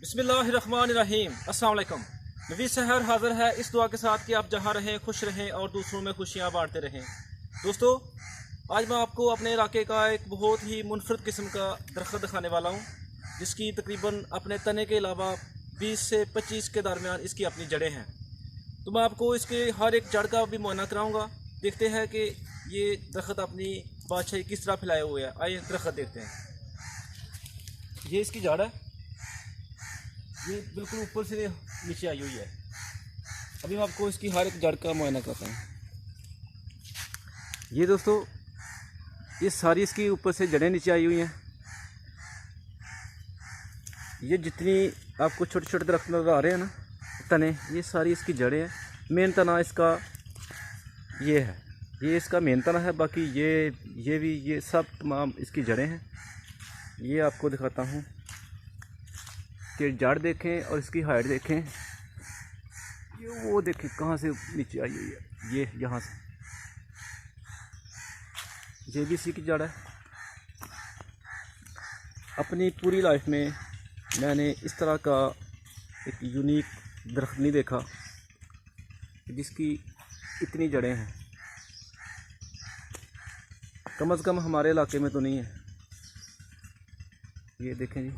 बिस्मिल्लाहिर्रहमानिर्रहीम। अस्सलाम वालेकुम। नबी सहर हाज़िर है इस दुआ के साथ कि आप जहाँ रहें खुश रहें और दूसरों में खुशियाँ बांटते रहें। दोस्तों, आज मैं आपको अपने इलाके का एक बहुत ही मुनफरद किस्म का दरख्त दिखाने वाला हूँ, जिसकी तकरीबन अपने तने के अलावा 20 से 25 के दरमियान इसकी अपनी जड़ें हैं। तो मैं आपको इसके हर एक जड़ का भी मुआयना कराऊँगा। देखते हैं कि ये दरख्त अपनी बादशाही किस तरह फैलाए हुए है। आइए दरख्त देखते हैं। ये इसकी जड़ है, ये बिल्कुल ऊपर से नीचे आई हुई है। अभी मैं आपको इसकी हर एक जड़ का मुआयना करता हूँ। ये दोस्तों, ये सारी इसकी ऊपर से जड़ें नीचे आई हुई हैं। ये जितनी आपको छोटे छोटे दरख्त नज़र आ रहे हैं ना, तने, ये सारी इसकी जड़ें हैं। मेन तना इसका ये है, ये इसका मेन तना है। बाकी ये भी, ये सब तमाम इसकी जड़ें हैं। ये आपको दिखाता हूँ कि जड़ देखें और इसकी हाइट देखें। ये वो देखें कहाँ से नीचे आई हुई है, ये यहाँ से। ये भी इसी की जड़ है। अपनी पूरी लाइफ में मैंने इस तरह का एक यूनिक दरख्त नहीं देखा जिसकी इतनी जड़ें हैं। कम से कम हमारे इलाके में तो नहीं है। ये देखें जी,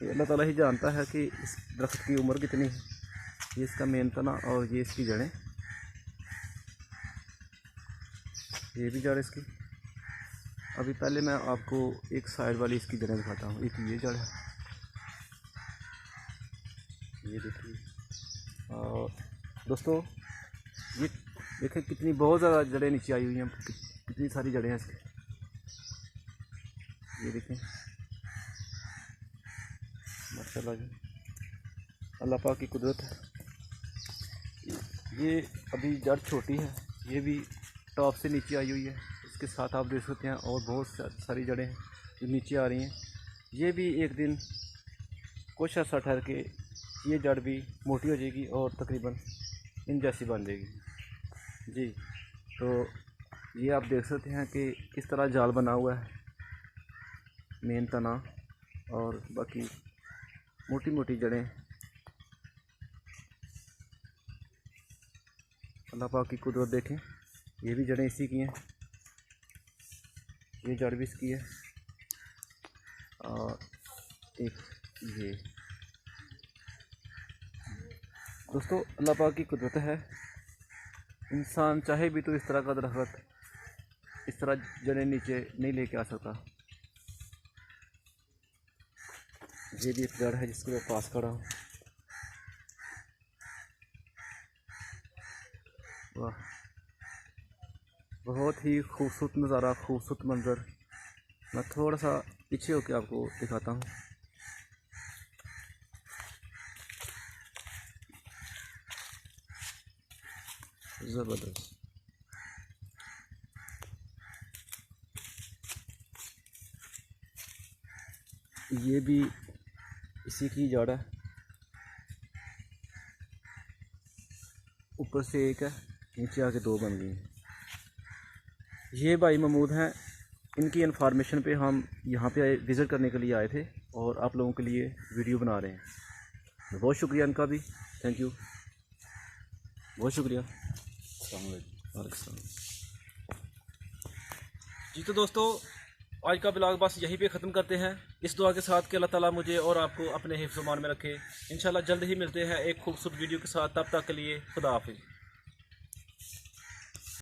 ये अल्लाह ताला ही जानता है कि इस दरख्त की उम्र कितनी है। ये इसका मेन तना और ये इसकी जड़ें, ये भी जड़ इसकी। अभी पहले मैं आपको एक साइड वाली इसकी जड़ें दिखाता हूँ। एक ये जड़ है, ये देखिए। और दोस्तों, ये देखें कितनी बहुत ज़्यादा जड़ें नीचे आई हुई हैं, कितनी सारी जड़ें हैं इसकी। ये देखें, माशाल्लाह जी, अल्लाह पाक की कुदरत है। ये अभी जड़ छोटी है, ये भी टॉप से नीचे आई हुई है। इसके साथ आप देख सकते हैं और बहुत सारी जड़ें हैं जो नीचे आ रही हैं। ये भी एक दिन कुछ अर्सा ठहर के ये जड़ भी मोटी हो जाएगी और तकरीबन इन जैसी बन जाएगी जी। तो ये आप देख सकते हैं कि किस तरह जाल बना हुआ है, मेन तना और बाकी मोटी मोटी जड़ें। अल्लाह पाक की कुदरत देखें। ये भी जड़ें इसी की हैं, ये जड़ भी इसकी है। और एक ये दोस्तों, अल्लाह पाक की कुदरत है। इंसान चाहे भी तो इस तरह का दरख्त इस तरह जड़ें नीचे नहीं लेके आ सकता। ये भी एक जड़ है जिसके मैं पास खड़ा हूँ। वाह, बहुत ही खूबसूरत नज़ारा, खूबसूरत मंज़र। मैं थोड़ा सा पीछे होकर आपको दिखाता हूँ। ज़बरदस्त। ये भी इसी की जड़ है। ऊपर से एक है, नीचे आके दो बन गई। ये भाई महमूद हैं, इनकी इन्फॉर्मेशन पे हम यहाँ पे आए, विज़िट करने के लिए आए थे और आप लोगों के लिए वीडियो बना रहे हैं। बहुत शुक्रिया इनका भी, थैंक यू, बहुत शुक्रिया। जी तो दोस्तों, आज का ब्लॉग बस यहीं पे ख़त्म करते हैं, इस दुआ के साथ कि अल्लाह ताला मुझे और आपको अपने हिफ्ज़-ओ-मान में रखे। इंशाल्लाह जल्द ही मिलते हैं एक खूबसूरत वीडियो के साथ। तब तक के लिए खुदा हाफिज़।